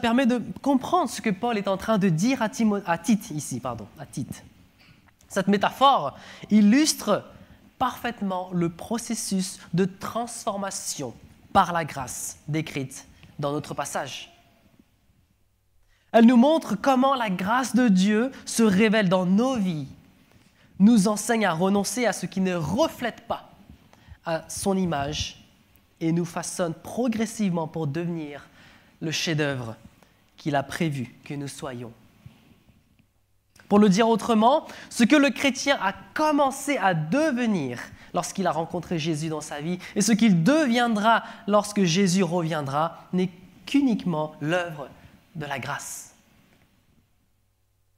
permet de comprendre ce que Paul est en train de dire à Tite ici. Cette métaphore illustre parfaitement le processus de transformation par la grâce décrite dans notre passage. Elle nous montre comment la grâce de Dieu se révèle dans nos vies, nous enseigne à renoncer à ce qui ne reflète pas à son image et nous façonne progressivement pour devenir le chef-d'œuvre qu'il a prévu que nous soyons. Pour le dire autrement, ce que le chrétien a commencé à devenir lorsqu'il a rencontré Jésus dans sa vie et ce qu'il deviendra lorsque Jésus reviendra n'est qu'uniquement l'œuvre de la grâce.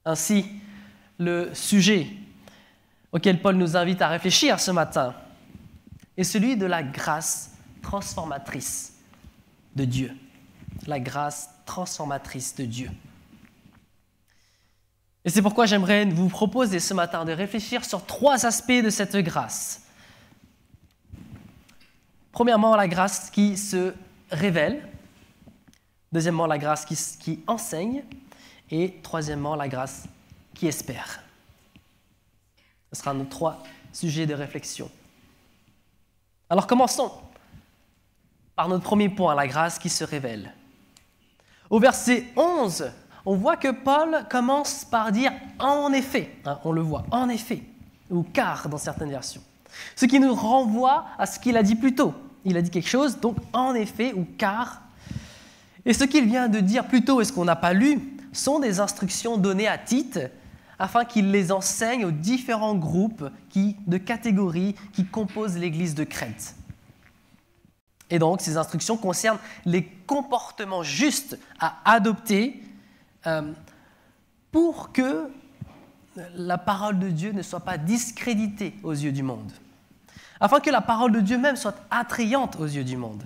Ainsi, le sujet auquel Paul nous invite à réfléchir ce matin est celui de la grâce transformatrice de Dieu. La grâce transformatrice de Dieu. Et c'est pourquoi j'aimerais vous proposer ce matin de réfléchir sur 3 aspects de cette grâce. Premièrement, la grâce qui se révèle. Deuxièmement, la grâce qui enseigne. Et troisièmement, la grâce qui espère. Ce sera nos 3 sujets de réflexion. Alors commençons par notre premier point, la grâce qui se révèle. Au verset 11, on voit que Paul commence par dire « en effet ». On le voit, « en effet » ou « car » dans certaines versions. Ce qui nous renvoie à ce qu'il a dit plus tôt. Il a dit quelque chose, donc « en effet » ou « car ». Et ce qu'il vient de dire plus tôt et ce qu'on n'a pas lu sont des instructions données à Tite afin qu'il les enseigne aux différents groupes de catégories qui composent l'Église de Crète. Et donc, ces instructions concernent les comportements justes à adopter pour que la parole de Dieu ne soit pas discréditée aux yeux du monde, afin que la parole de Dieu même soit attrayante aux yeux du monde.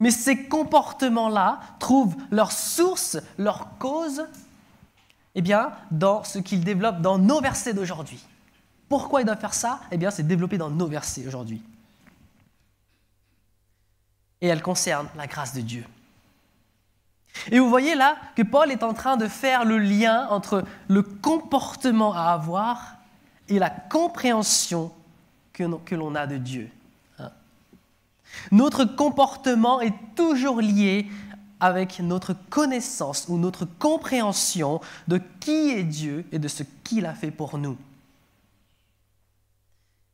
Mais ces comportements-là trouvent leur source, leur cause, dans ce qu'ils développent dans nos versets d'aujourd'hui. Pourquoi ils doivent faire ça ? C'est développé dans nos versets aujourd'hui. Et elle concerne la grâce de Dieu. Et vous voyez là que Paul est en train de faire le lien entre le comportement à avoir et la compréhension que l'on a de Dieu. Notre comportement est toujours lié avec notre connaissance ou notre compréhension de qui est Dieu et de ce qu'il a fait pour nous.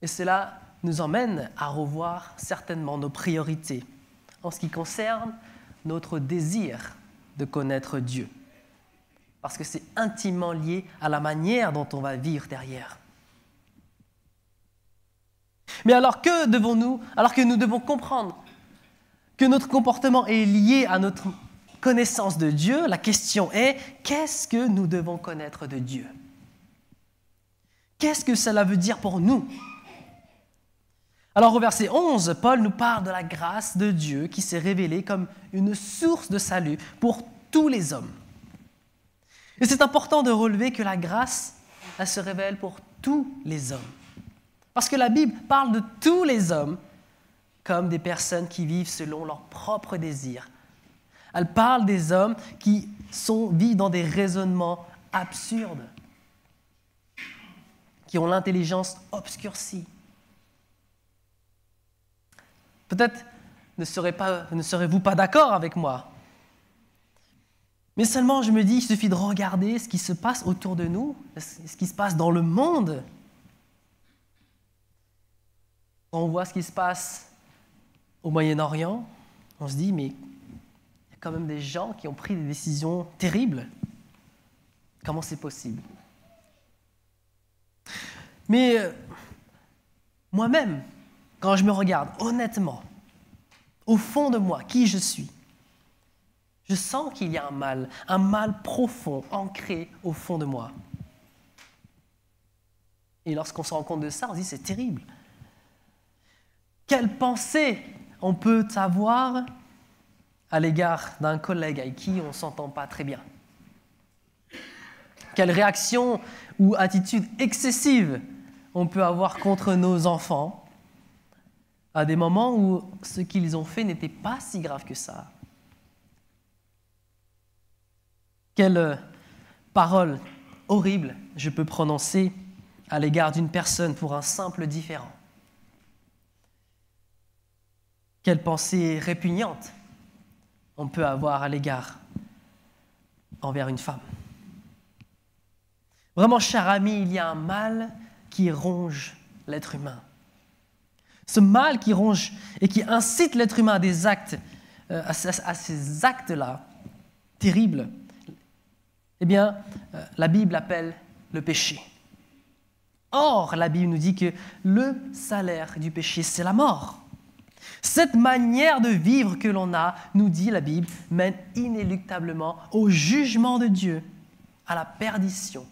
Et cela nous emmène à revoir certainement nos priorités en ce qui concerne notre désir de connaître Dieu. Parce que c'est intimement lié à la manière dont on va vivre derrière. Mais alors que nous devons comprendre que notre comportement est lié à notre connaissance de Dieu, la question est, qu'est-ce que nous devons connaître de Dieu ? Qu'est-ce que cela veut dire pour nous ? Alors au verset 11, Paul nous parle de la grâce de Dieu qui s'est révélée comme une source de salut pour tous les hommes. Et c'est important de relever que la grâce, elle se révèle pour tous les hommes. Parce que la Bible parle de tous les hommes comme des personnes qui vivent selon leurs propres désirs. Elle parle des hommes qui vivent dans des raisonnements absurdes, qui ont l'intelligence obscurcie. Peut-être ne serez-vous pas d'accord avec moi. Mais seulement, je me dis, il suffit de regarder ce qui se passe autour de nous, ce qui se passe dans le monde. Quand on voit ce qui se passe au Moyen-Orient, on se dit, mais il y a quand même des gens qui ont pris des décisions terribles. Comment c'est possible ? Mais moi-même, quand je me regarde honnêtement, au fond de moi, qui je suis, je sens qu'il y a un mal profond, ancré au fond de moi. Et lorsqu'on se rend compte de ça, on se dit c'est terrible. Quelle pensée on peut avoir à l'égard d'un collègue avec qui on ne s'entend pas très bien ? Quelle réaction ou attitude excessive on peut avoir contre nos enfants à des moments où ce qu'ils ont fait n'était pas si grave que ça. Quelle parole horrible je peux prononcer à l'égard d'une personne pour un simple différend. Quelle pensée répugnante on peut avoir à l'égard envers une femme. Vraiment, cher ami, il y a un mal qui ronge l'être humain. Ce mal qui ronge et qui incite l'être humain à des actes, à ces actes-là terribles, eh bien, la Bible appelle le péché. Or, la Bible nous dit que le salaire du péché, c'est la mort. Cette manière de vivre que l'on a, nous dit la Bible, mène inéluctablement au jugement de Dieu, à la perdition,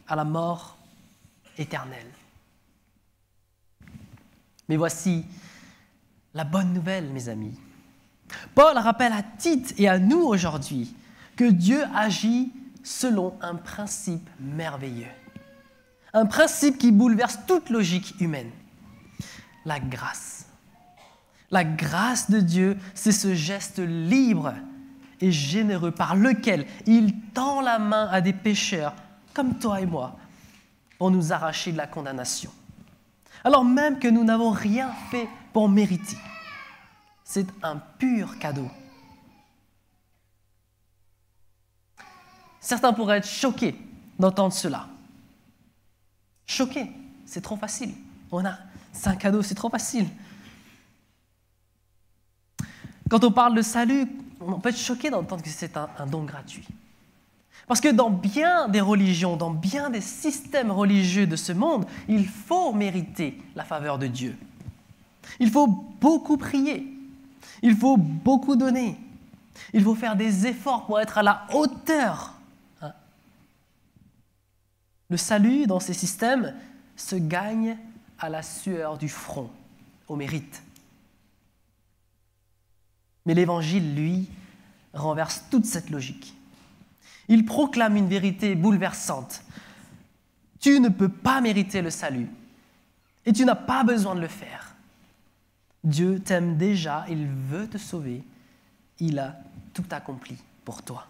à la mort éternelle. Mais voici la bonne nouvelle, mes amis. Paul rappelle à Tite et à nous aujourd'hui que Dieu agit selon un principe merveilleux. Un principe qui bouleverse toute logique humaine. La grâce. La grâce de Dieu, c'est ce geste libre et généreux par lequel il tend la main à des pécheurs comme toi et moi pour nous arracher de la condamnation. Alors même que nous n'avons rien fait pour mériter. C'est un pur cadeau. Certains pourraient être choqués d'entendre cela. Choqués, c'est trop facile. C'est un cadeau, c'est trop facile. Quand on parle de salut, on peut être choqué d'entendre que c'est un don gratuit. Parce que dans bien des religions, dans bien des systèmes religieux de ce monde, il faut mériter la faveur de Dieu. Il faut beaucoup prier. Il faut beaucoup donner. Il faut faire des efforts pour être à la hauteur. Le salut dans ces systèmes se gagne à la sueur du front, au mérite. Mais l'Évangile, lui, renverse toute cette logique. Il proclame une vérité bouleversante. Tu ne peux pas mériter le salut et tu n'as pas besoin de le faire. Dieu t'aime déjà, il veut te sauver. Il a tout accompli pour toi.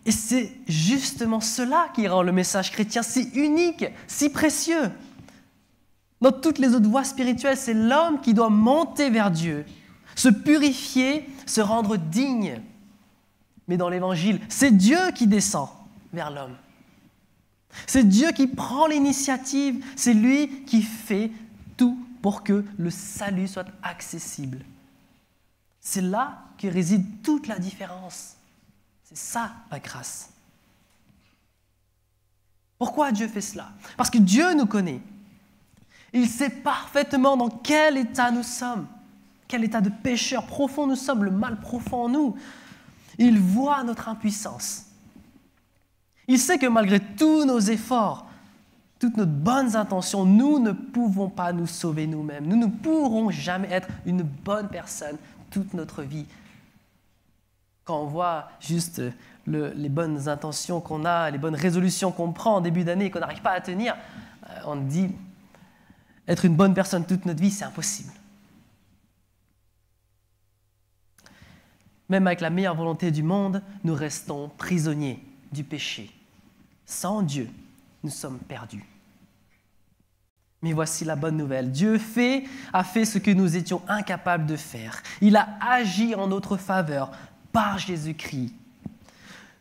Et c'est justement cela qui rend le message chrétien si unique, si précieux. Dans toutes les autres voies spirituelles, c'est l'homme qui doit monter vers Dieu, se purifier, se rendre digne. Mais dans l'Évangile, c'est Dieu qui descend vers l'homme. C'est Dieu qui prend l'initiative, c'est lui qui fait tout pour que le salut soit accessible. C'est là que réside toute la différence. C'est ça, la grâce. Pourquoi Dieu fait cela? Parce que Dieu nous connaît. Il sait parfaitement dans quel état nous sommes, quel état de pécheur profond nous sommes, le mal profond en nous. Il voit notre impuissance. Il sait que malgré tous nos efforts, toutes nos bonnes intentions, nous ne pouvons pas nous sauver nous-mêmes. Nous ne pourrons jamais être une bonne personne toute notre vie. Quand on voit juste les bonnes intentions qu'on a, les bonnes résolutions qu'on prend en début d'année et qu'on n'arrive pas à tenir, on dit être une bonne personne toute notre vie, c'est impossible. Même avec la meilleure volonté du monde, nous restons prisonniers du péché. Sans Dieu, nous sommes perdus. Mais voici la bonne nouvelle. Dieu a fait ce que nous étions incapables de faire. Il a agi en notre faveur par Jésus-Christ.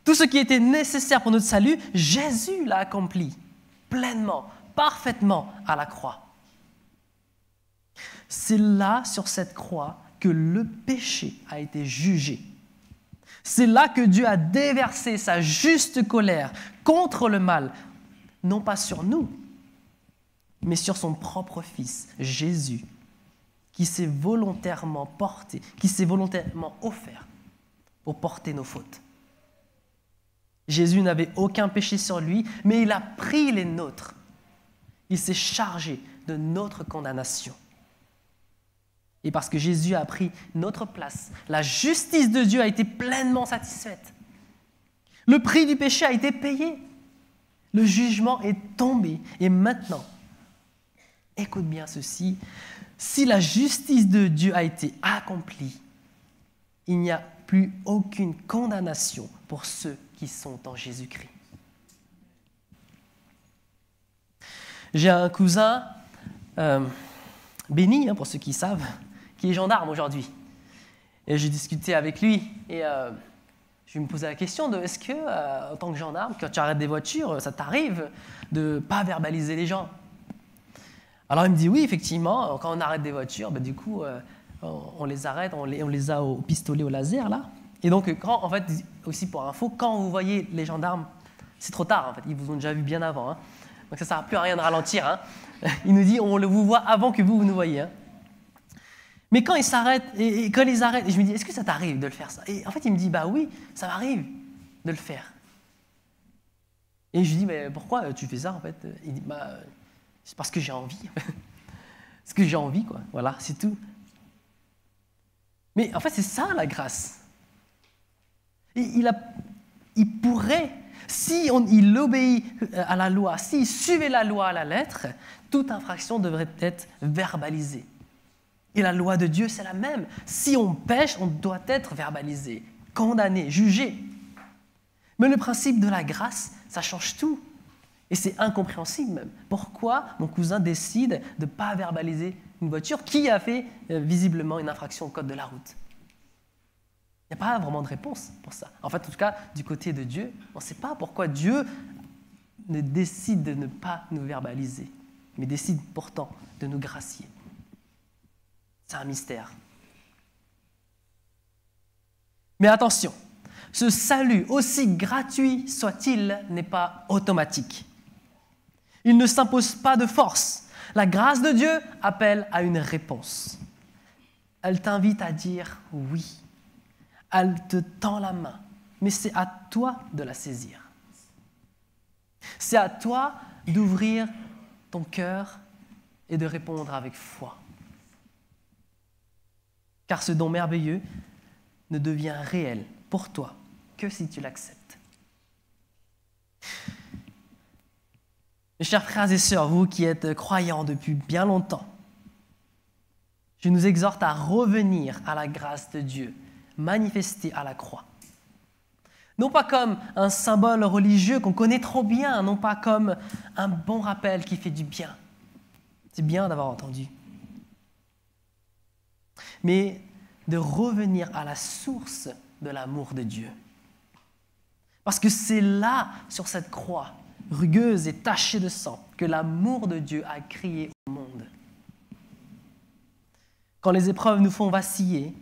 Tout ce qui était nécessaire pour notre salut, Jésus l'a accompli pleinement, parfaitement à la croix. C'est là, sur cette croix, que le péché a été jugé. C'est là que Dieu a déversé sa juste colère contre le mal, non pas sur nous, mais sur son propre Fils, Jésus, qui s'est volontairement porté, qui s'est volontairement offert pour porter nos fautes. Jésus n'avait aucun péché sur lui, mais il a pris les nôtres. Il s'est chargé de notre condamnation. Et parce que Jésus a pris notre place, la justice de Dieu a été pleinement satisfaite. Le prix du péché a été payé. Le jugement est tombé. Et maintenant, écoute bien ceci, si la justice de Dieu a été accomplie, il n'y a plus aucune condamnation pour ceux qui sont en Jésus-Christ. J'ai un cousin, Béni, pour ceux qui savent, qui est gendarme aujourd'hui. Et j'ai discuté avec lui et je me posais la question de est-ce que, en tant que gendarme, quand tu arrêtes des voitures, ça t'arrive de ne pas verbaliser les gens? Alors il me dit oui, effectivement, quand on arrête des voitures, du coup, on les arrête, on les a au pistolet au laser, là. Et donc, en fait, aussi pour info, quand vous voyez les gendarmes, c'est trop tard, en fait, ils vous ont déjà vu bien avant. Hein. Donc ça ne sert plus à rien de ralentir. Hein. Il nous dit, on vous voit avant que vous nous voyez. Hein. Mais quand ils s'arrêtent, et quand ils arrêtent, et je me dis, est-ce que ça t'arrive de le faire ça? Et en fait, il me dit, bah oui, ça m'arrive de le faire. Et je lui dis, mais pourquoi tu fais ça en fait? Il dit, bah, c'est parce que j'ai envie. Parce que j'ai envie, quoi. Voilà, c'est tout. Mais en fait, c'est ça la grâce. Et il pourrait, si il obéit à la loi, s'il suivait la loi à la lettre, toute infraction devrait être verbalisée. Et la loi de Dieu, c'est la même. Si on pêche, on doit être verbalisé, condamné, jugé. Mais le principe de la grâce, ça change tout. Et c'est incompréhensible même. Pourquoi mon cousin décide de ne pas verbaliser une voiture qui a fait visiblement une infraction au code de la route? Il n'y a pas vraiment de réponse pour ça. En fait, en tout cas, du côté de Dieu, on ne sait pas pourquoi Dieu ne décide de ne pas nous verbaliser, mais décide pourtant de nous gracier. C'est un mystère. Mais attention, ce salut, aussi gratuit soit-il, n'est pas automatique. Il ne s'impose pas de force. La grâce de Dieu appelle à une réponse. Elle t'invite à dire oui. Elle te tend la main, mais c'est à toi de la saisir. C'est à toi d'ouvrir ton cœur et de répondre avec foi. Car ce don merveilleux ne devient réel pour toi que si tu l'acceptes. Mes chers frères et sœurs, vous qui êtes croyants depuis bien longtemps, je nous exhorte à revenir à la grâce de Dieu, manifestée à la croix. Non pas comme un symbole religieux qu'on connaît trop bien, non pas comme un bon rappel qui fait du bien. C'est bien d'avoir entendu. Mais de revenir à la source de l'amour de Dieu. Parce que c'est là, sur cette croix, rugueuse et tachée de sang, que l'amour de Dieu a crié au monde. Quand les épreuves nous font vaciller,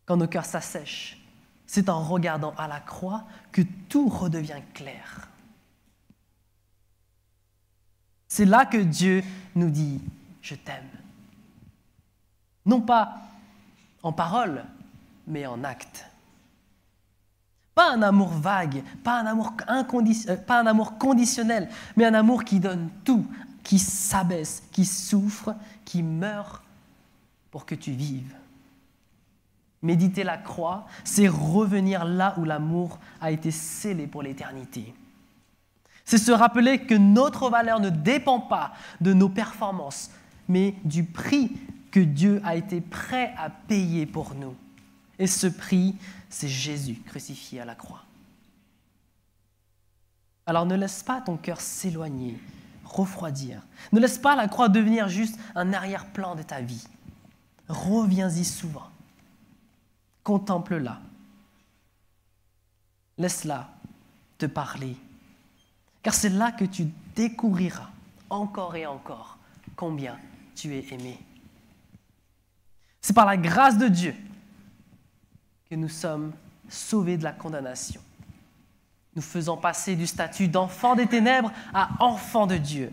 quand nos cœurs s'assèchent, c'est en regardant à la croix que tout redevient clair. C'est là que Dieu nous dit « Je t'aime ». Non pas en parole, mais en acte. Pas un amour vague, pas un amour conditionnel, mais un amour qui donne tout, qui s'abaisse, qui souffre, qui meurt pour que tu vives. Méditer la croix, c'est revenir là où l'amour a été scellé pour l'éternité. C'est se rappeler que notre valeur ne dépend pas de nos performances, mais du prix que Dieu a été prêt à payer pour nous. Et ce prix, c'est Jésus crucifié à la croix. Alors ne laisse pas ton cœur s'éloigner, refroidir. Ne laisse pas la croix devenir juste un arrière-plan de ta vie. Reviens-y souvent. Contemple-la. Laisse-la te parler. Car c'est là que tu découvriras encore et encore combien tu es aimé. C'est par la grâce de Dieu que nous sommes sauvés de la condamnation. Nous faisons passer du statut d'enfant des ténèbres à enfant de Dieu.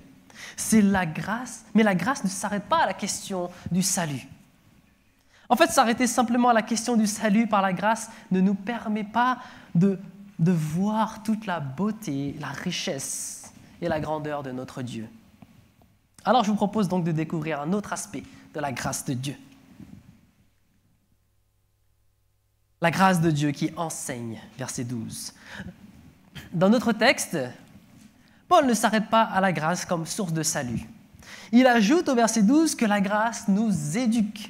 C'est la grâce, mais la grâce ne s'arrête pas à la question du salut. En fait, s'arrêter simplement à la question du salut par la grâce ne nous permet pas de voir toute la beauté, la richesse et la grandeur de notre Dieu. Alors, je vous propose donc de découvrir un autre aspect de la grâce de Dieu. La grâce de Dieu qui enseigne, verset 12. Dans notre texte, Paul ne s'arrête pas à la grâce comme source de salut. Il ajoute au verset 12 que la grâce nous éduque.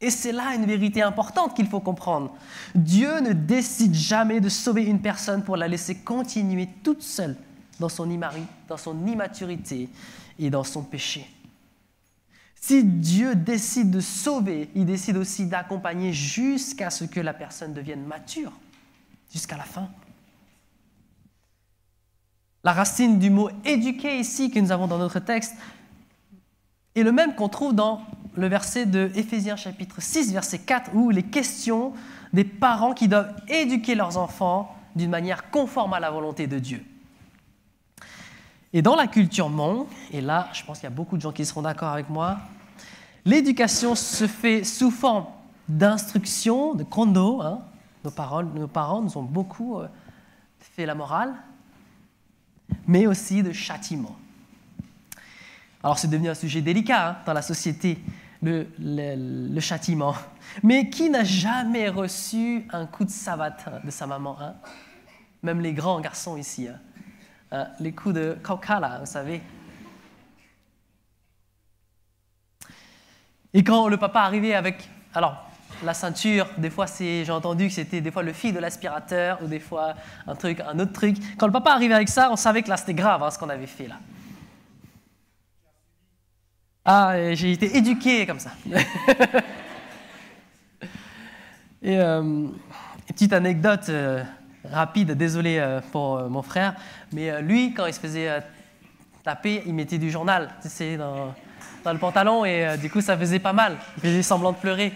Et c'est là une vérité importante qu'il faut comprendre. Dieu ne décide jamais de sauver une personne pour la laisser continuer toute seule dans son immaturité et dans son péché. Si Dieu décide de sauver, il décide aussi d'accompagner jusqu'à ce que la personne devienne mature, jusqu'à la fin. La racine du mot « éduquer » ici que nous avons dans notre texte est le même qu'on trouve dans le verset de Éphésiens chapitre 6, verset 4, où les questions des parents qui doivent éduquer leurs enfants d'une manière conforme à la volonté de Dieu. Et dans la culture Hmong, et là je pense qu'il y a beaucoup de gens qui seront d'accord avec moi, l'éducation se fait sous forme d'instruction, de kondo. Nos parents nous ont beaucoup fait la morale, mais aussi de châtiment. Alors c'est devenu un sujet délicat dans la société, le châtiment. Mais qui n'a jamais reçu un coup de savate de sa maman, Même les grands garçons ici, les coups de kaukala, vous savez. Et quand le papa arrivait avec... Alors, la ceinture, des fois, j'ai entendu que c'était des fois le fil de l'aspirateur ou des fois un autre truc. Quand le papa arrivait avec ça, on savait que là, c'était grave ce qu'on avait fait là. Ah, j'ai été éduqué comme ça. Et petite anecdote rapide, désolé pour mon frère, mais lui, quand il se faisait taper, il mettait du journal, tu sais, dans le pantalon et du coup, ça faisait pas mal. Il faisait semblant de pleurer.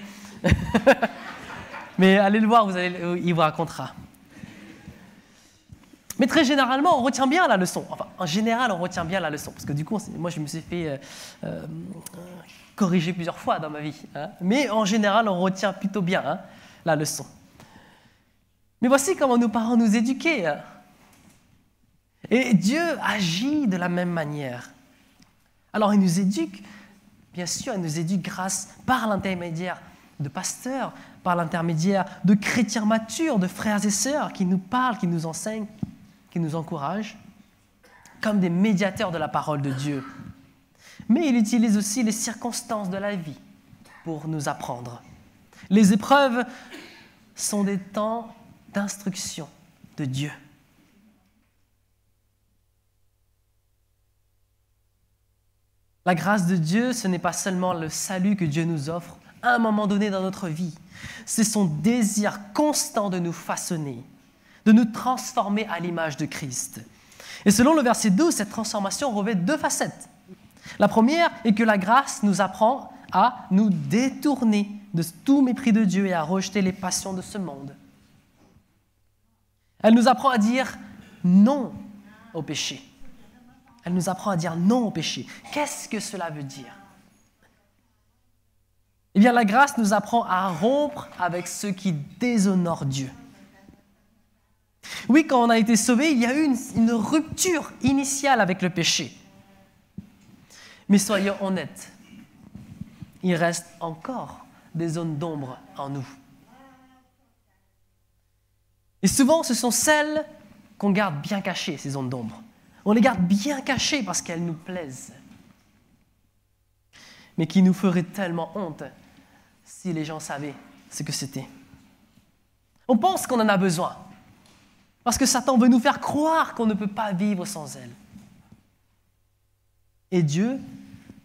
Mais allez le voir, il vous racontera. Mais très généralement, on retient bien la leçon. Enfin, en général, on retient bien la leçon. Parce que du coup, moi, je me suis fait corriger plusieurs fois dans ma vie. Mais en général, on retient plutôt bien la leçon. Mais voici comment nos parents nous éduquaient. Et Dieu agit de la même manière. Alors, il nous éduque, bien sûr, il nous éduque par l'intermédiaire de pasteurs, par l'intermédiaire de chrétiens matures, de frères et sœurs qui nous parlent, qui nous enseignent, qui nous encouragent, comme des médiateurs de la parole de Dieu. Mais il utilise aussi les circonstances de la vie pour nous apprendre. Les épreuves sont des temps d'instruction de Dieu. La grâce de Dieu, ce n'est pas seulement le salut que Dieu nous offre à un moment donné dans notre vie. C'est son désir constant de nous façonner, de nous transformer à l'image de Christ. Et selon le verset 12, cette transformation revêt deux facettes. La première est que la grâce nous apprend à nous détourner de tout mépris de Dieu et à rejeter les passions de ce monde. Elle nous apprend à dire non au péché. Elle nous apprend à dire non au péché. Qu'est-ce que cela veut dire? Eh bien, la grâce nous apprend à rompre avec ceux qui déshonorent Dieu. Oui, quand on a été sauvé, il y a eu une rupture initiale avec le péché. Mais soyons honnêtes, il reste encore des zones d'ombre en nous. Et souvent, ce sont celles qu'on garde bien cachées, ces zones d'ombre. On les garde bien cachées parce qu'elles nous plaisent. Mais qui nous ferait tellement honte si les gens savaient ce que c'était. On pense qu'on en a besoin parce que Satan veut nous faire croire qu'on ne peut pas vivre sans elle. Et Dieu,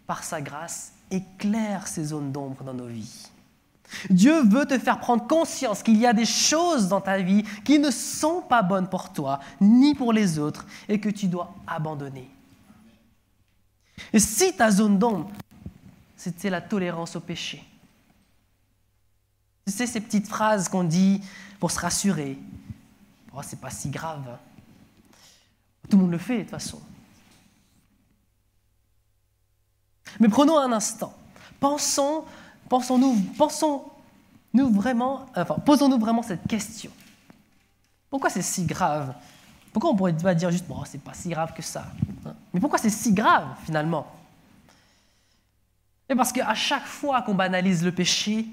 par sa grâce, éclaire ces zones d'ombre dans nos vies. Dieu veut te faire prendre conscience qu'il y a des choses dans ta vie qui ne sont pas bonnes pour toi, ni pour les autres, et que tu dois abandonner. Et si ta zone d'ombre, c'était la tolérance au péché, tu sais, ces petites phrases qu'on dit pour se rassurer, oh, c'est pas si grave, tout le monde le fait de toute façon. Mais prenons un instant, posons-nous vraiment cette question. Pourquoi c'est si grave? Pourquoi on ne pourrait pas dire juste, bon, c'est pas si grave que ça? Mais pourquoi c'est si grave, finalement? Et parce qu'à chaque fois qu'on banalise le péché,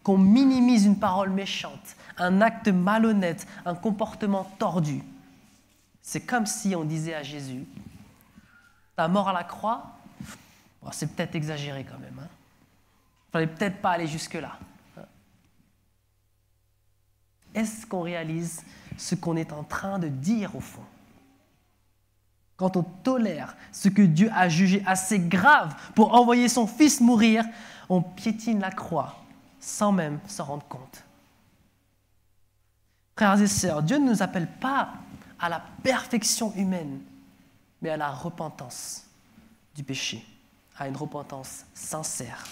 qu'on minimise une parole méchante, un acte malhonnête, un comportement tordu, c'est comme si on disait à Jésus, ta mort à la croix, bon, c'est peut-être exagéré quand même, Il ne fallait peut-être pas aller jusque-là. Est-ce qu'on réalise ce qu'on est en train de dire au fond? Quand on tolère ce que Dieu a jugé assez grave pour envoyer son Fils mourir, on piétine la croix sans même s'en rendre compte. Frères et sœurs, Dieu ne nous appelle pas à la perfection humaine, mais à la repentance du péché, à une repentance sincère.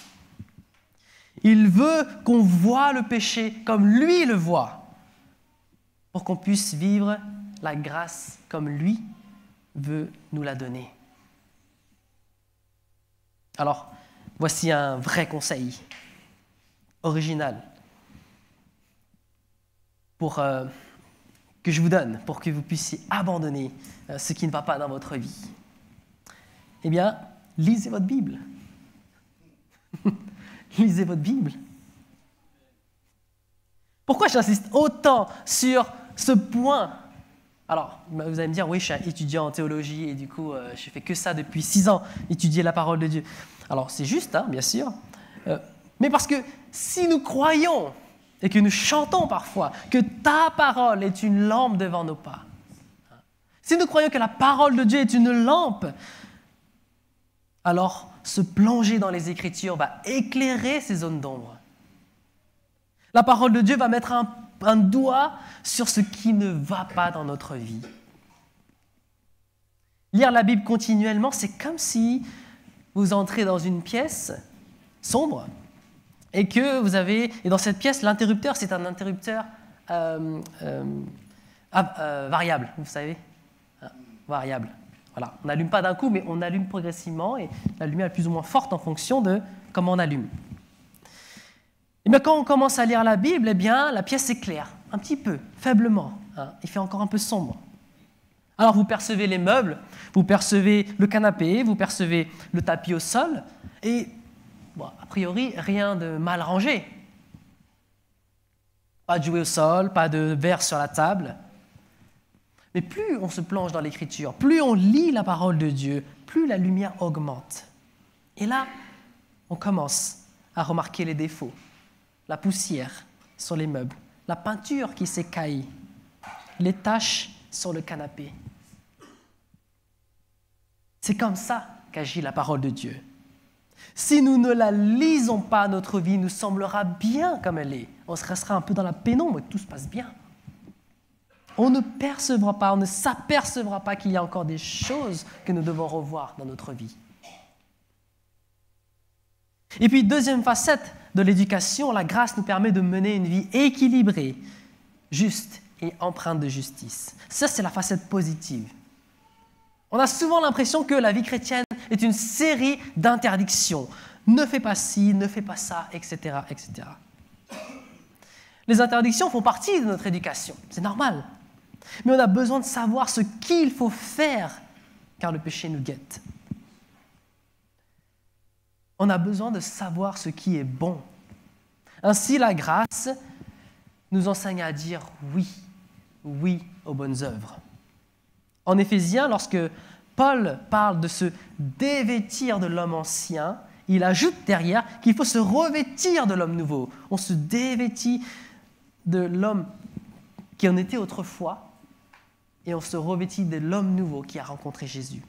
Il veut qu'on voie le péché comme lui le voit, pour qu'on puisse vivre la grâce comme lui veut nous la donner. Alors, voici un vrai conseil original que je vous donne pour que vous puissiez abandonner ce qui ne va pas dans votre vie. Eh bien, lisez votre Bible. Lisez votre Bible. Pourquoi j'insiste autant sur ce point? Alors, vous allez me dire, oui, je suis un étudiant en théologie et du coup, je ne fais que ça depuis 6 ans, étudier la parole de Dieu. Alors, c'est juste, hein, bien sûr, mais parce que si nous croyons et que nous chantons parfois que ta parole est une lampe devant nos pas, si nous croyons que la parole de Dieu est une lampe, alors se plonger dans les Écritures va éclairer ces zones d'ombre. La parole de Dieu va mettre un doigt sur ce qui ne va pas dans notre vie. Lire la Bible continuellement, c'est comme si vous entrez dans une pièce sombre et que dans cette pièce, l'interrupteur, c'est un interrupteur variable, vous savez, variable. Voilà, on n'allume pas d'un coup, mais on allume progressivement et la lumière est plus ou moins forte en fonction de comment on allume. Et bien, quand on commence à lire la Bible, eh bien, la pièce s'éclaire, un petit peu, faiblement. Il fait encore un peu sombre. Alors, vous percevez les meubles, vous percevez le canapé, vous percevez le tapis au sol, et, a priori, rien de mal rangé. Pas de jouets au sol, pas de verre sur la table. Mais plus on se plonge dans l'Écriture, plus on lit la parole de Dieu, plus la lumière augmente. Et là, on commence à remarquer les défauts. La poussière sur les meubles, la peinture qui s'écaille, les taches sur le canapé. C'est comme ça qu'agit la parole de Dieu. Si nous ne la lisons pas, notre vie nous semblera bien comme elle est. On se restera un peu dans la pénombre et tout se passe bien. On ne percevra pas, on ne s'apercevra pas qu'il y a encore des choses que nous devons revoir dans notre vie. Et puis, deuxième facette de l'éducation, la grâce nous permet de mener une vie équilibrée, juste et empreinte de justice. Ça, c'est la facette positive. On a souvent l'impression que la vie chrétienne est une série d'interdictions. Ne fais pas ci, ne fais pas ça, etc., etc. Les interdictions font partie de notre éducation, c'est normal. Mais on a besoin de savoir ce qu'il faut faire, car le péché nous guette. On a besoin de savoir ce qui est bon. Ainsi, la grâce nous enseigne à dire oui aux bonnes œuvres. En Éphésiens, lorsque Paul parle de se dévêtir de l'homme ancien, il ajoute derrière qu'il faut se revêtir de l'homme nouveau. On se dévêtit de l'homme qui en était autrefois et on se revêtit de l'homme nouveau qui a rencontré Jésus.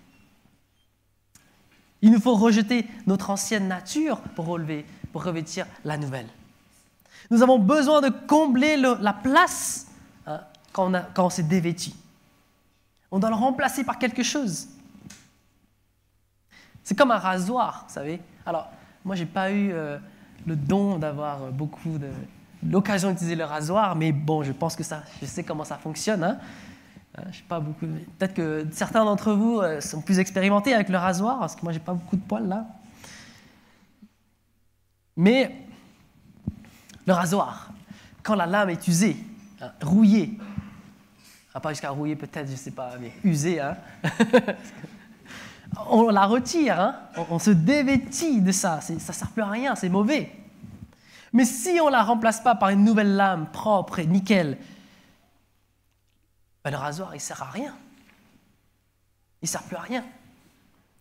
Il nous faut rejeter notre ancienne nature pour revêtir la nouvelle. Nous avons besoin de combler la place quand on s'est dévêti. On doit le remplacer par quelque chose. C'est comme un rasoir, vous savez. Alors, moi, je n'ai pas eu le don d'avoir l'occasion d'utiliser le rasoir, mais bon, je pense que je sais comment ça fonctionne. Je sais pas beaucoup. Peut-être que certains d'entre vous sont plus expérimentés avec le rasoir, parce que moi, je n'ai pas beaucoup de poils là. Mais le rasoir, quand la lame est usée, rouillée, pas jusqu'à rouiller peut-être, je ne sais pas, mais usée, on la retire, on se dévêtit de ça. Ça ne sert plus à rien, c'est mauvais. Mais si on ne la remplace pas par une nouvelle lame propre et nickel, le rasoir, il ne sert à rien. Il ne sert plus à rien.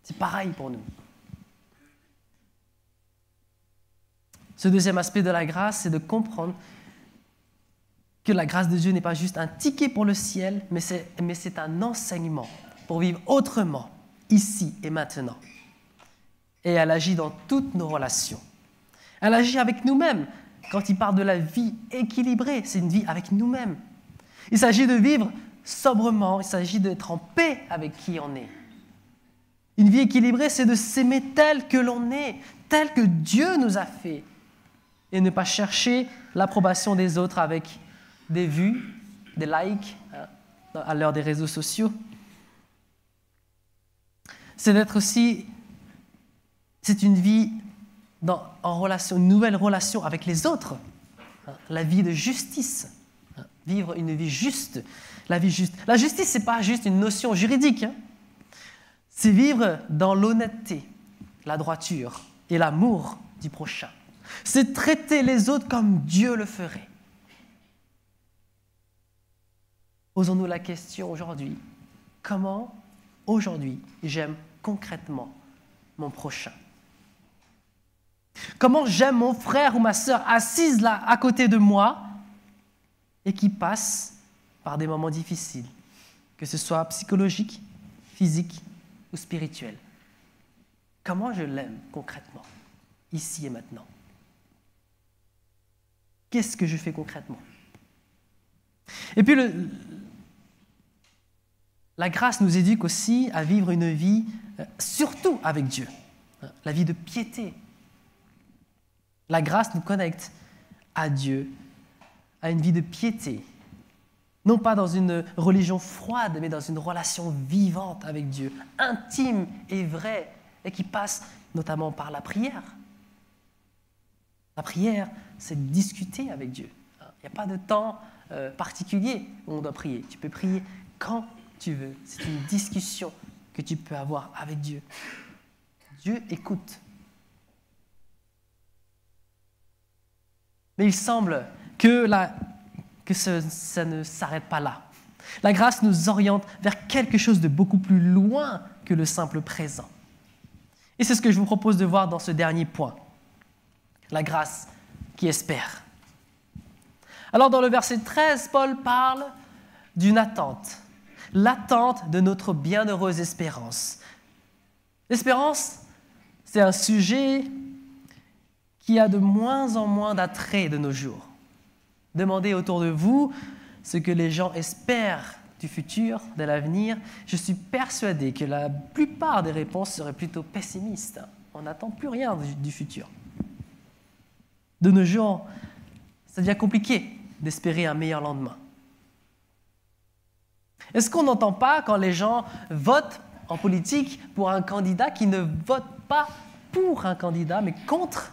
C'est pareil pour nous. Ce deuxième aspect de la grâce, c'est de comprendre que la grâce de Dieu n'est pas juste un ticket pour le ciel, mais c'est un enseignement pour vivre autrement, ici et maintenant. Et elle agit dans toutes nos relations. Elle agit avec nous-mêmes. Quand il parle de la vie équilibrée, c'est une vie avec nous-mêmes. Il s'agit de vivre sobrement, il s'agit d'être en paix avec qui on est. Une vie équilibrée, c'est de s'aimer tel que l'on est, tel que Dieu nous a fait, et ne pas chercher l'approbation des autres avec des vues, des likes, à l'heure des réseaux sociaux. C'est d'être aussi, c'est une vie en relation, une nouvelle relation avec les autres, la vie de justice, vivre une vie juste, la vie juste. La justice, c'est pas juste une notion juridique, c'est vivre dans l'honnêteté, la droiture et l'amour du prochain. C'est traiter les autres comme Dieu le ferait. Posons-nous la question aujourd'hui, comment aujourd'hui j'aime concrètement mon prochain? Comment j'aime mon frère ou ma sœur assise là à côté de moi et qui passe par des moments difficiles, que ce soit psychologique, physique ou spirituel? Comment je l'aime concrètement, ici et maintenant? Qu'est-ce que je fais concrètement? Et puis, la grâce nous éduque aussi à vivre une vie, surtout avec Dieu, la vie de piété. La grâce nous connecte à Dieu, à une vie de piété. Non pas dans une religion froide, mais dans une relation vivante avec Dieu, intime et vraie, et qui passe notamment par la prière. La prière, c'est discuter avec Dieu. Il n'y a pas de temps particulier où on doit prier. Tu peux prier quand tu veux. C'est une discussion que tu peux avoir avec Dieu. Dieu écoute. Mais il semble que ça ne s'arrête pas là. La grâce nous oriente vers quelque chose de beaucoup plus loin que le simple présent. Et c'est ce que je vous propose de voir dans ce dernier point. La grâce qui espère. Alors dans le verset 13, Paul parle d'une attente. L'attente de notre bienheureuse espérance. L'espérance, c'est un sujet qui a de moins en moins d'attrait de nos jours. Demandez autour de vous ce que les gens espèrent du futur, de l'avenir. Je suis persuadé que la plupart des réponses seraient plutôt pessimistes. On n'attend plus rien du futur. De nos jours, ça devient compliqué d'espérer un meilleur lendemain. Est-ce qu'on n'entend pas quand les gens votent en politique pour un candidat qui ne vote pas pour un candidat, mais contre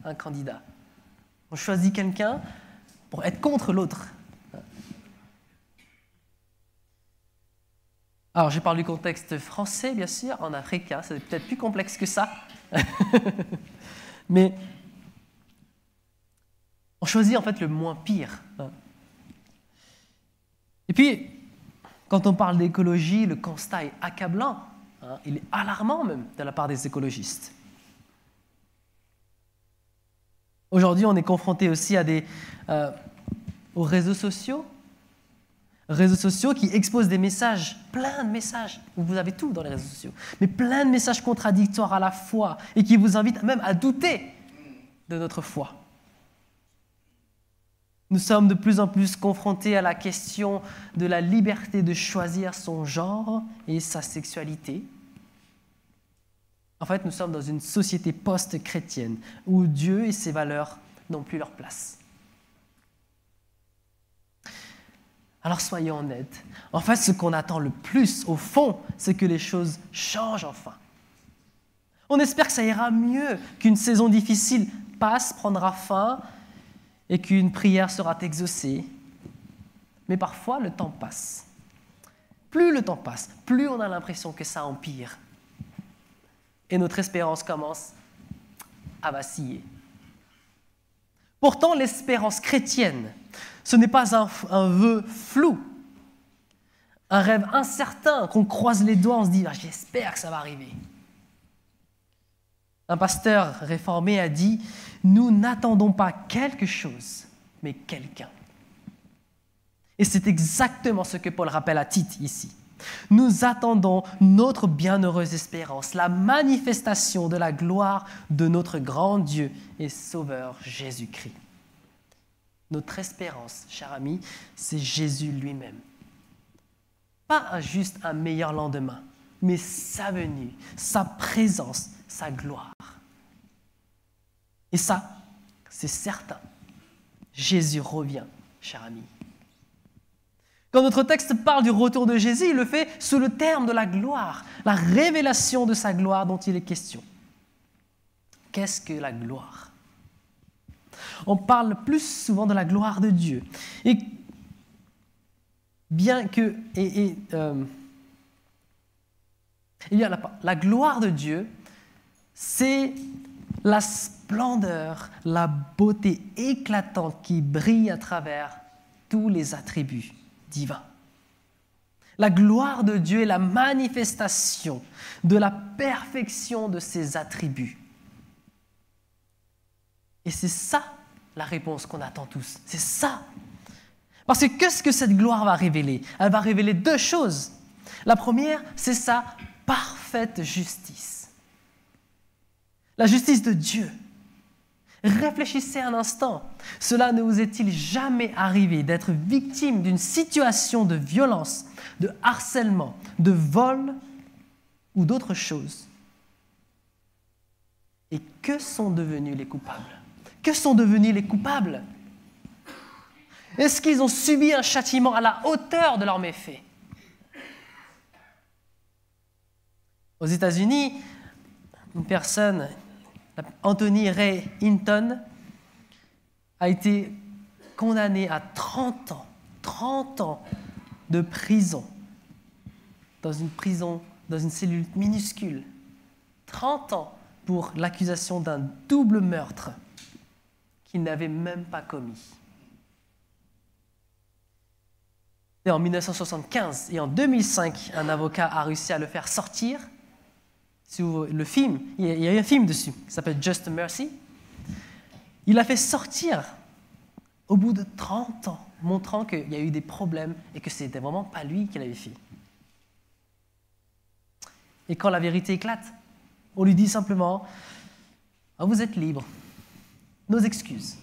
un candidat? On choisit quelqu'un pour être contre l'autre. Alors, je parle du contexte français, bien sûr. En Afrique, c'est peut-être plus complexe que ça. Mais on choisit en fait le moins pire. Et puis, quand on parle d'écologie, le constat est accablant. Il est alarmant même de la part des écologistes. Aujourd'hui, on est confronté aussi aux réseaux sociaux. Réseaux sociaux qui exposent des messages, plein de messages. Vous avez tout dans les réseaux sociaux. Mais plein de messages contradictoires à la fois et qui vous invitent même à douter de notre foi. Nous sommes de plus en plus confrontés à la question de la liberté de choisir son genre et sa sexualité. En fait, nous sommes dans une société post-chrétienne où Dieu et ses valeurs n'ont plus leur place. Alors soyons honnêtes. En fait, ce qu'on attend le plus, au fond, c'est que les choses changent enfin. On espère que ça ira mieux, qu'une saison difficile prendra fin et qu'une prière sera exaucée. Mais parfois, le temps passe. Plus le temps passe, plus on a l'impression que ça empire. Et notre espérance commence à vaciller. Pourtant, l'espérance chrétienne, ce n'est pas un vœu flou, un rêve incertain qu'on croise les doigts, on se dit « j'espère que ça va arriver ». Un pasteur réformé a dit nous n'attendons pas quelque chose, mais quelqu'un. Et c'est exactement ce que Paul rappelle à Tite ici. Nous attendons notre bienheureuse espérance, la manifestation de la gloire de notre grand Dieu et Sauveur Jésus-Christ. Notre espérance, cher ami, c'est Jésus lui-même. Pas juste un meilleur lendemain, mais sa venue, sa présence, sa gloire. Et ça, c'est certain. Jésus revient, cher ami. Quand notre texte parle du retour de Jésus, il le fait sous le terme de la gloire, la révélation de sa gloire dont il est question. Qu'est-ce que la gloire? On parle plus souvent de la gloire de Dieu. Et bien que... la gloire de Dieu, c'est la splendeur, la beauté éclatante qui brille à travers tous les attributs divins. La gloire de Dieu est la manifestation de la perfection de ses attributs. Et c'est ça la réponse qu'on attend tous. C'est ça. Parce que qu'est-ce que cette gloire va révéler? Elle va révéler deux choses. La première, c'est sa parfaite justice. La justice de Dieu. Réfléchissez un instant. Cela ne vous est-il jamais arrivé d'être victime d'une situation de violence, de harcèlement, de vol ou d'autres choses? Et que sont devenus les coupables? Que sont devenus les coupables? Est-ce qu'ils ont subi un châtiment à la hauteur de leurs méfaits? Aux États-Unis, une personne, Anthony Ray Hinton, a été condamné à 30 ans de prison, dans une cellule minuscule. 30 ans pour l'accusation d'un double meurtre qu'il n'avait même pas commis. Et en 1975 et en 2005, un avocat a réussi à le faire sortir. Le film, il y a un film dessus qui s'appelle Just Mercy. Il l'a fait sortir au bout de 30 ans, montrant qu'il y a eu des problèmes et que ce n'était vraiment pas lui qui l'avait fait. Et quand la vérité éclate, on lui dit simplement « Vous êtes libre, nos excuses ».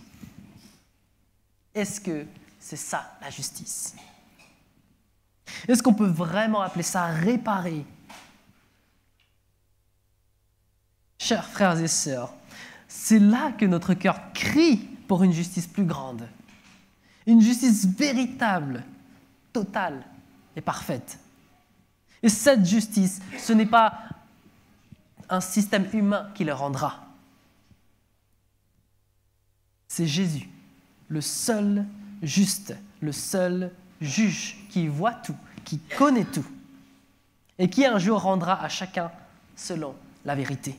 Est-ce que c'est ça la justice? Est-ce qu'on peut vraiment appeler ça réparer? Chers frères et sœurs, c'est là que notre cœur crie pour une justice plus grande. Une justice véritable, totale et parfaite. Et cette justice, ce n'est pas un système humain qui le rendra. C'est Jésus, le seul juste, le seul juge qui voit tout, qui connaît tout, et qui un jour rendra à chacun selon la vérité.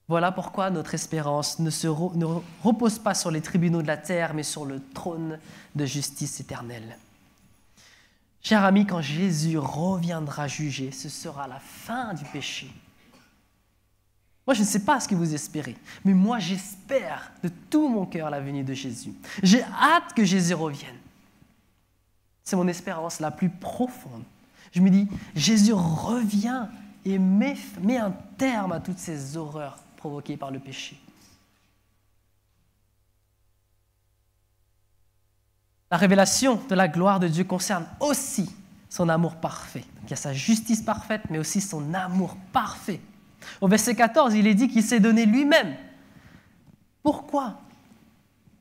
Voilà pourquoi notre espérance ne repose pas sur les tribunaux de la terre, mais sur le trône de justice éternelle. Chers amis, quand Jésus reviendra juger, ce sera la fin du péché. Moi, je ne sais pas ce que vous espérez, mais moi, j'espère de tout mon cœur la venue de Jésus. J'ai hâte que Jésus revienne. C'est mon espérance la plus profonde. Je me dis, Jésus revient et met un terme à toutes ces horreurs provoquées par le péché. La révélation de la gloire de Dieu concerne aussi son amour parfait. Il y a sa justice parfaite, mais aussi son amour parfait. Au verset 14, il est dit qu'il s'est donné lui-même. Pourquoi?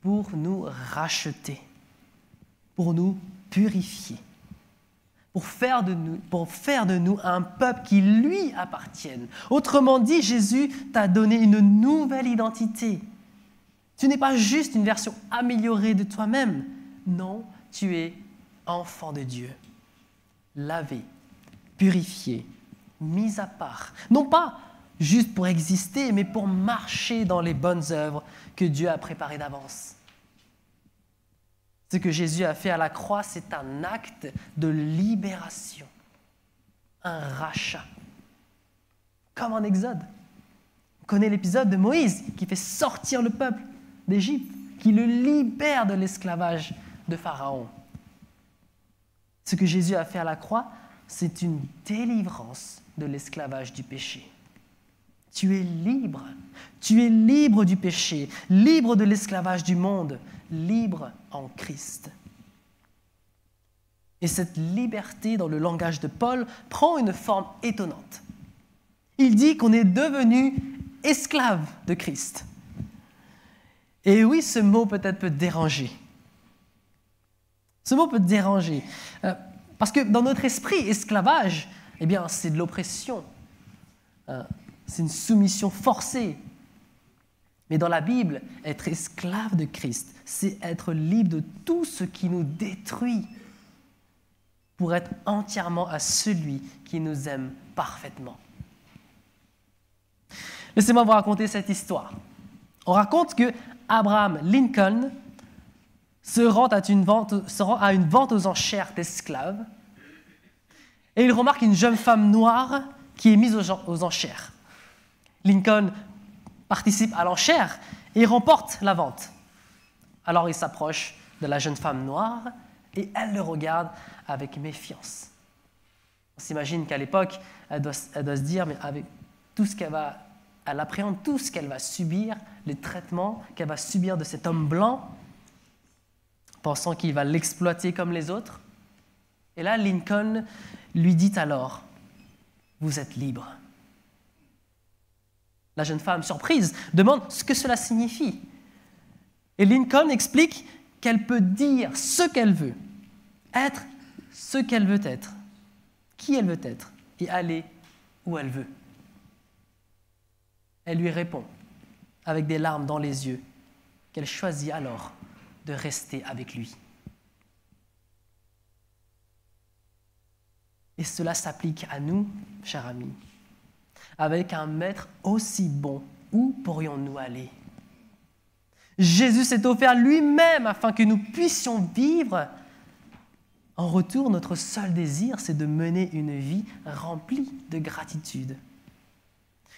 Pour nous racheter, pour nous purifier, pour faire de nous un peuple qui lui appartienne. Autrement dit, Jésus t'a donné une nouvelle identité. Tu n'es pas juste une version améliorée de toi-même. Non, tu es enfant de Dieu, lavé, purifié, mis à part. Non pas juste pour exister, mais pour marcher dans les bonnes œuvres que Dieu a préparées d'avance. Ce que Jésus a fait à la croix, c'est un acte de libération, un rachat. Comme en Exode, On connaît l'épisode de Moïse qui fait sortir le peuple d'Égypte, qui le libère de l'esclavage de Pharaon. Ce que Jésus a fait à la croix, c'est une délivrance de l'esclavage du péché. Tu es libre. Tu es libre du péché, libre de l'esclavage du monde, libre en Christ. Et cette liberté, dans le langage de Paul, prend une forme étonnante. Il dit qu'on est devenu esclave de Christ. Et oui, ce mot peut-être peut déranger. Ce mot peut déranger. Parce que dans notre esprit, esclavage, eh bien, c'est de l'oppression. C'est une soumission forcée. Mais dans la Bible, être esclave de Christ, c'est être libre de tout ce qui nous détruit pour être entièrement à celui qui nous aime parfaitement. Laissez-moi vous raconter cette histoire. On raconte que Abraham Lincoln se rend à une vente aux enchères d'esclaves et il remarque une jeune femme noire qui est mise aux enchères. Lincoln participe à l'enchère et il remporte la vente. Alors il s'approche de la jeune femme noire et elle le regarde avec méfiance. On s'imagine qu'à l'époque, elle doit se dire, mais avec tout ce elle appréhende tout ce qu'elle va subir, les traitements qu'elle va subir de cet homme blanc, pensant qu'il va l'exploiter comme les autres. Et là, Lincoln lui dit alors, « Vous êtes libre. » La jeune femme, surprise, demande ce que cela signifie. Et Lincoln explique qu'elle peut dire ce qu'elle veut, être ce qu'elle veut être, qui elle veut être, et aller où elle veut. Elle lui répond, avec des larmes dans les yeux, qu'elle choisit alors de rester avec lui. Et cela s'applique à nous, chers amis. Avec un maître aussi bon, où pourrions-nous aller? Jésus s'est offert lui-même afin que nous puissions vivre. En retour, notre seul désir, c'est de mener une vie remplie de gratitude.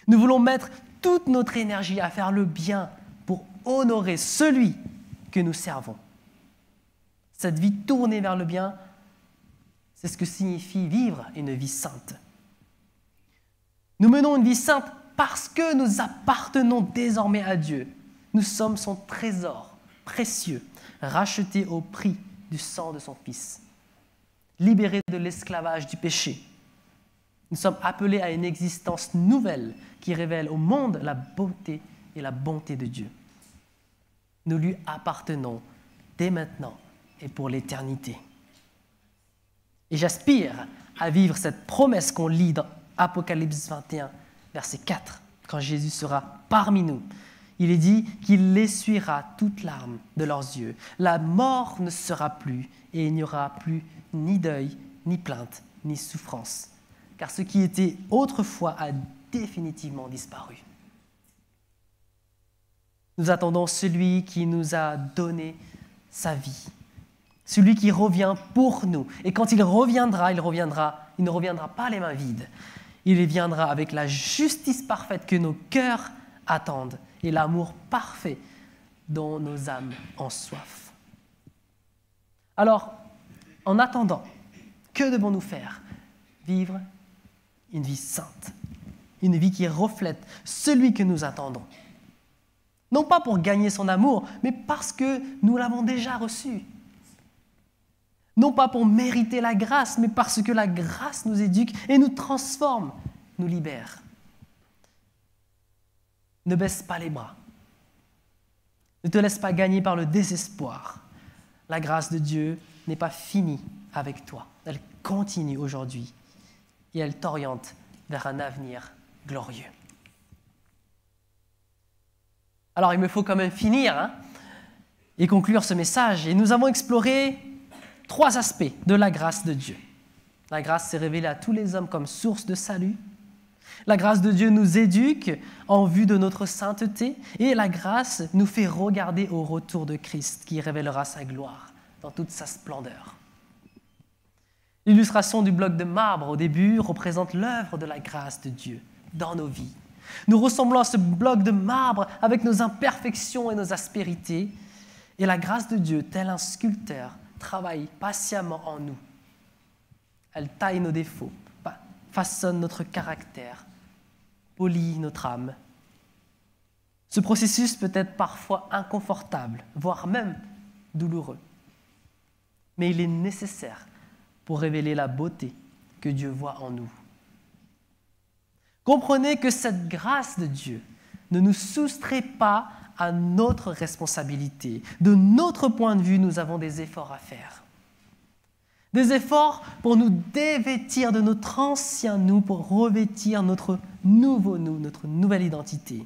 Nous voulons mettre toute notre énergie à faire le bien pour honorer celui que nous servons. Cette vie tournée vers le bien, c'est ce que signifie vivre une vie sainte. Nous menons une vie sainte parce que nous appartenons désormais à Dieu. Nous sommes son trésor précieux, racheté au prix du sang de son Fils, libérés de l'esclavage du péché. Nous sommes appelés à une existence nouvelle qui révèle au monde la beauté et la bonté de Dieu. Nous lui appartenons dès maintenant et pour l'éternité. Et j'aspire à vivre cette promesse qu'on lit dans Apocalypse 21, verset 4, quand Jésus sera parmi nous. Il est dit qu'il essuiera toute larme de leurs yeux. La mort ne sera plus et il n'y aura plus ni deuil, ni plainte, ni souffrance. Car ce qui était autrefois a définitivement disparu. Nous attendons celui qui nous a donné sa vie, celui qui revient pour nous. Et quand il ne reviendra pas les mains vides. Il viendra avec la justice parfaite que nos cœurs attendent et l'amour parfait dont nos âmes ont soif. Alors, en attendant, que devons-nous faire? Vivre une vie sainte, une vie qui reflète celui que nous attendons. Non pas pour gagner son amour, mais parce que nous l'avons déjà reçu. Non pas pour mériter la grâce, mais parce que la grâce nous éduque et nous transforme, nous libère. Ne baisse pas les bras. Ne te laisse pas gagner par le désespoir. La grâce de Dieu n'est pas finie avec toi. Elle continue aujourd'hui et elle t'oriente vers un avenir glorieux. Alors, il me faut quand même finir et conclure ce message. Et nous avons exploré 3 aspects de la grâce de Dieu. La grâce s'est révélée à tous les hommes comme source de salut. La grâce de Dieu nous éduque en vue de notre sainteté. Et la grâce nous fait regarder au retour de Christ qui révélera sa gloire dans toute sa splendeur. L'illustration du bloc de marbre au début représente l'œuvre de la grâce de Dieu dans nos vies. Nous ressemblons à ce bloc de marbre avec nos imperfections et nos aspérités. Et la grâce de Dieu, tel un sculpteur, travaille patiemment en nous. Elle taille nos défauts, façonne notre caractère, polit notre âme. Ce processus peut être parfois inconfortable, voire même douloureux. Mais il est nécessaire pour révéler la beauté que Dieu voit en nous. Comprenez que cette grâce de Dieu ne nous soustrait pas à notre responsabilité. De notre point de vue, nous avons des efforts à faire. Des efforts pour nous dévêtir de notre ancien nous, pour revêtir notre nouveau nous, notre nouvelle identité.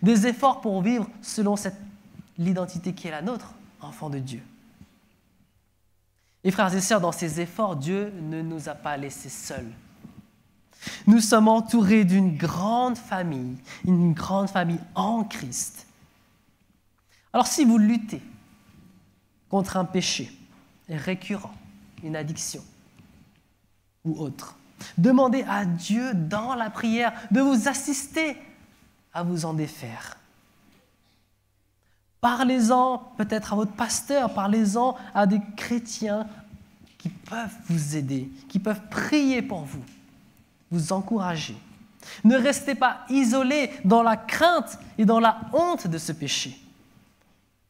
Des efforts pour vivre selon l'identité qui est la nôtre, enfant de Dieu. Et frères et sœurs, dans ces efforts, Dieu ne nous a pas laissés seuls. Nous sommes entourés d'une grande famille en Christ. Alors si vous luttez contre un péché récurrent, une addiction ou autre, demandez à Dieu dans la prière de vous assister à vous en défaire. Parlez-en peut-être à votre pasteur, parlez-en à des chrétiens qui peuvent vous aider, qui peuvent prier pour vous, vous encourager. Ne restez pas isolés dans la crainte et dans la honte de ce péché.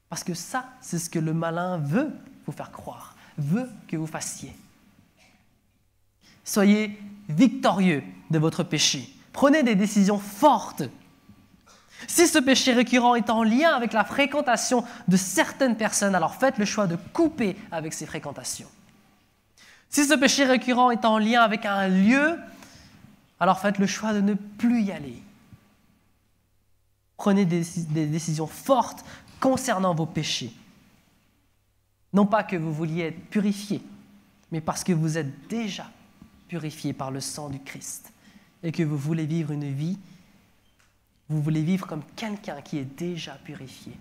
Parce que ça, c'est ce que le malin veut vous faire croire, veut que vous fassiez. Soyez victorieux de votre péché. Prenez des décisions fortes. Si ce péché récurrent est en lien avec la fréquentation de certaines personnes, alors faites le choix de couper avec ces fréquentations. Si ce péché récurrent est en lien avec un lieu, alors faites le choix de ne plus y aller. Prenez des décisions fortes concernant vos péchés. Non pas que vous vouliez être purifiés, mais parce que vous êtes déjà purifiés par le sang du Christ et que vous voulez vivre une vie, vous voulez vivre comme quelqu'un qui est déjà purifié.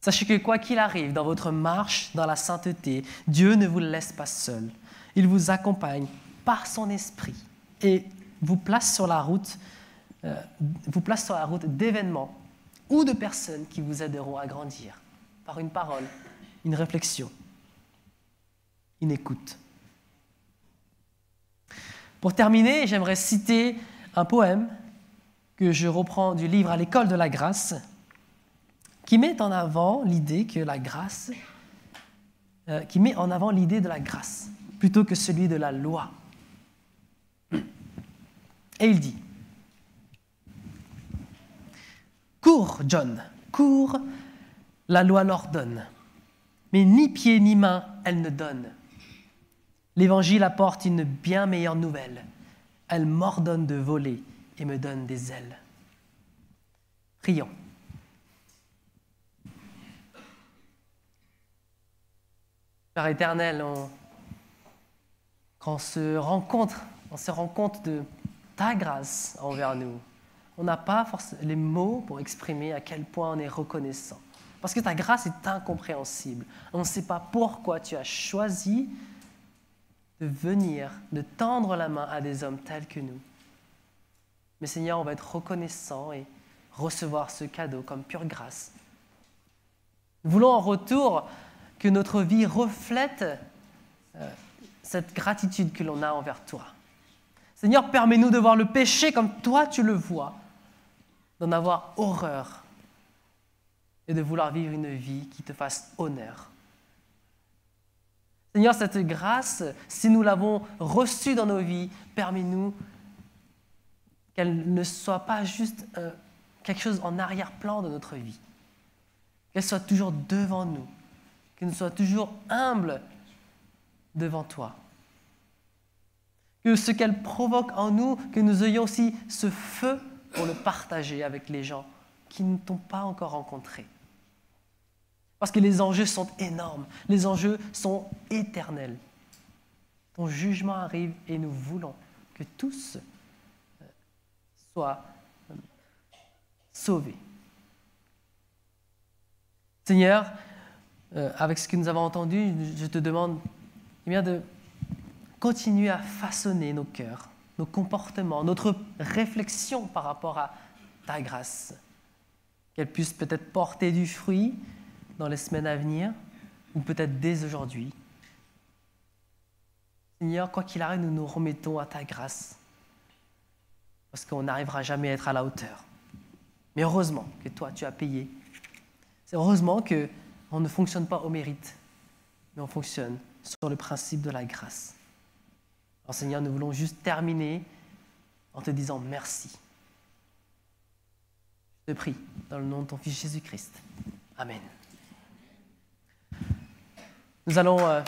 Sachez que quoi qu'il arrive dans votre marche dans la sainteté, Dieu ne vous laisse pas seul. Il vous accompagne par son esprit et vous place sur la route d'événements ou de personnes qui vous aideront à grandir par une parole, une réflexion, une écoute. Pour terminer, j'aimerais citer un poème que je reprends du livre À l'école de la grâce, qui met en avant l'idée de la grâce plutôt que celui de la loi. Et il dit: Cours, John, cours, la loi l'ordonne, mais ni pied ni main elle ne donne. L'Évangile apporte une bien meilleure nouvelle. Elle m'ordonne de voler et me donne des ailes. Prions. Père éternel, quand on se rend compte de ta grâce envers nous, on n'a pas forcément les mots pour exprimer à quel point on est reconnaissant. Parce que ta grâce est incompréhensible. On ne sait pas pourquoi tu as choisi de venir, de tendre la main à des hommes tels que nous. Mais Seigneur, on va être reconnaissant et recevoir ce cadeau comme pure grâce. Nous voulons en retour que notre vie reflète cette gratitude que l'on a envers toi. Seigneur, permets-nous de voir le péché comme toi tu le vois, d'en avoir horreur et de vouloir vivre une vie qui te fasse honneur. Seigneur, cette grâce, si nous l'avons reçue dans nos vies, permets-nous qu'elle ne soit pas juste quelque chose en arrière-plan de notre vie, qu'elle soit toujours devant nous, qu'elle nous soit toujours humble devant toi. Que ce qu'elle provoque en nous, que nous ayons aussi ce feu pour le partager avec les gens qui ne t'ont pas encore rencontré. Parce que les enjeux sont énormes, les enjeux sont éternels. Ton jugement arrive et nous voulons que tous soient sauvés. Seigneur, avec ce que nous avons entendu, je te demande de continuer à façonner nos cœurs, nos comportements, notre réflexion par rapport à ta grâce. Qu'elle puisse peut-être porter du fruit dans les semaines à venir, ou peut-être dès aujourd'hui. Seigneur, quoi qu'il arrive, nous nous remettons à ta grâce, parce qu'on n'arrivera jamais à être à la hauteur. Mais heureusement que toi, tu as payé. C'est heureusement qu'on ne fonctionne pas au mérite, mais on fonctionne sur le principe de la grâce. Alors Seigneur, nous voulons juste terminer en te disant merci. Je te prie, dans le nom de ton Fils Jésus-Christ. Amen. Nous allons...